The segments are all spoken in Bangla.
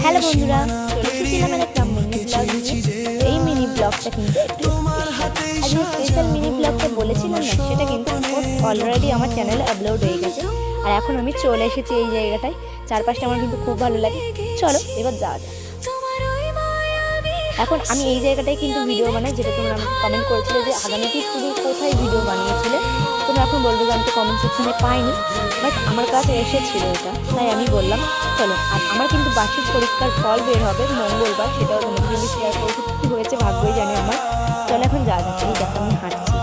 হ্যালো বন্ধুরা, চলে এসেছিলাম একটা মিনি ব্লগ নিয়ে। এই মিনি ব্লগটা কিন্তু একটু স্পেশাল মিনি ব্লগটা বলেছিলাম না, সেটা কিন্তু অলরেডি আমার চ্যানেলে আপলোড হয়ে গেছে। আর এখন আমি চলে এসেছি এই জায়গাটায়। চারপাশটা আমার কিন্তু খুব ভালো লাগে। চলো এবার যাওয়া যাক। এখন আমি এই জায়গাটায় কিন্তু ভিডিও বানাই, যেটা তোমরা আমাকে কমেন্ট করেছিলে যে আগামীতে তুমি কোথায় ভিডিও বানিয়েছিলে। তোমরা এখন বলবে যে আমি তো কমেন্ট সেকশনে পাইনি, বাট আমার কাছে এসেছিল এটা, তাই আমি বললাম চলো। আর আমার কিন্তু বার্ষিক পরীক্ষার ফল বের হবে মঙ্গলবার, সেটাও তোমাদের কিন্তু শেয়ার করতে কী হয়েছে ভাগ্যই জানি আমার। চলো এখন যা যাচ্ছে, এই দেখো আমি হাঁটছি।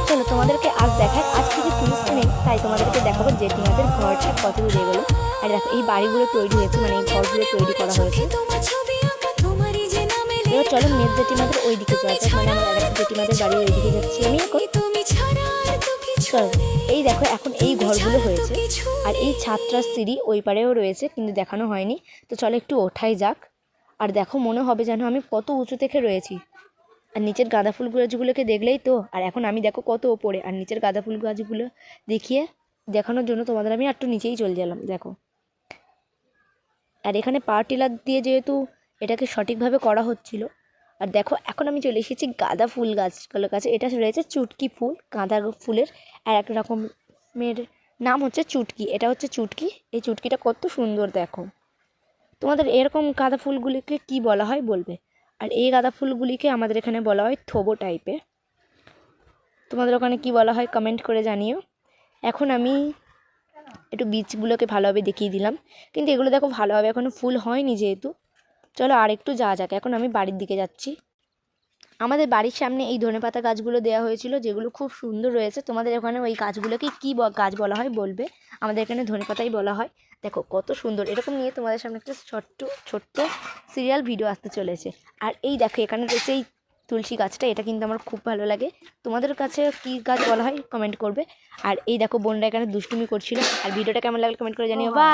চলো তোমাদেরকে আজ দেখায়, আজ থেকে টুরিস্ট নেই, তাই তোমাদেরকে দেখাবো জেঠিমাদের ঘরটা কত দূরে গেলো। আর দেখো এই বাড়িগুলো তৈরি হয়েছে, মানে এই ঘরগুলো তৈরি করা হয়েছে। এবার চলো মেয়ের জেঠিমাদের ওই দিকে যাওয়া যাক, মানে আমার একটা জেঠিমাদের বাড়ির ওই দিকে যাচ্ছি আমি এখন। চলো এই দেখো এখন এই ঘরগুলো হয়েছে, আর এই ছাত্রা সিঁড়ি ওই পারেও রয়েছে, কিন্তু দেখানো হয়নি। তো চলো একটু ওঠাই যাক। আর দেখো মনে হবে যেন আমি কত উঁচু থেকে রয়েছি। আর নিচের গাঁদা ফুল গাছগুলোকে দেখলেই তো, আর এখন আমি দেখো কত ওপরে, আর নিচের গাঁদা ফুল গাছগুলো দেখানোর জন্য তোমাদের আমি একটু নিচেই চলে গেলাম। দেখো, আর এখানে পাওয়ার টিলার দিয়ে যেহেতু এটাকে সঠিকভাবে করা হচ্ছিল। আর দেখো এখন আমি চলে এসেছি গাঁদা ফুল গাছগুলোর কাছে। এটা রয়েছে চুটকি ফুল, গাঁদা ফুলের আর এক রকমের নাম হচ্ছে চুটকি। এটা হচ্ছে চুটকি। এই চুটকিটা কত সুন্দর দেখো। তোমাদের এরকম গাঁদা ফুলগুলিকে কি বলা হয় বলবে। আর এই গাঁদা ফুলগুলিকে আমাদের এখানে বলা হয় থোবো টাইপের। তোমাদের ওখানে কি বলা হয় কমেন্ট করে জানিও। এখন আমি একটু বীজগুলোকে ভালোভাবে দেখিয়ে দিলাম, কিন্তু এগুলো দেখো ভালোভাবে এখনও ফুল হয়নি যেহেতু। চলো আর একটু যাওয়া যাক। এখন আমি বাড়ির দিকে যাচ্ছি। আমাদের বাড়ির সামনে এই ধনেপাতা গাছগুলো দেওয়া হয়েছিল, যেগুলো খুব সুন্দর রয়েছে। তোমাদের ওখানে ওই গাছগুলোকে কী গাছ বলা হয় বলবে। আমাদের এখানে ধনেপাতাই বলা হয়। দেখো কত সুন্দর। এরকম নিয়ে তোমাদের সামনে একটা ছোট্ট সিরিয়াল ভিডিও আসতে চলেছে। আর এই দেখো এখানে রয়েছে এই তুলসী গাছটা, এটা কিন্তু আমার খুব ভালো লাগে। তোমাদের কাছে কী গাছ বলা হয় কমেন্ট করবে। আর এই দেখো বোনরা এখানে দুষ্টুমি করছিল। আর ভিডিওটা কেমন লাগলো কমেন্ট করে জানিও। বা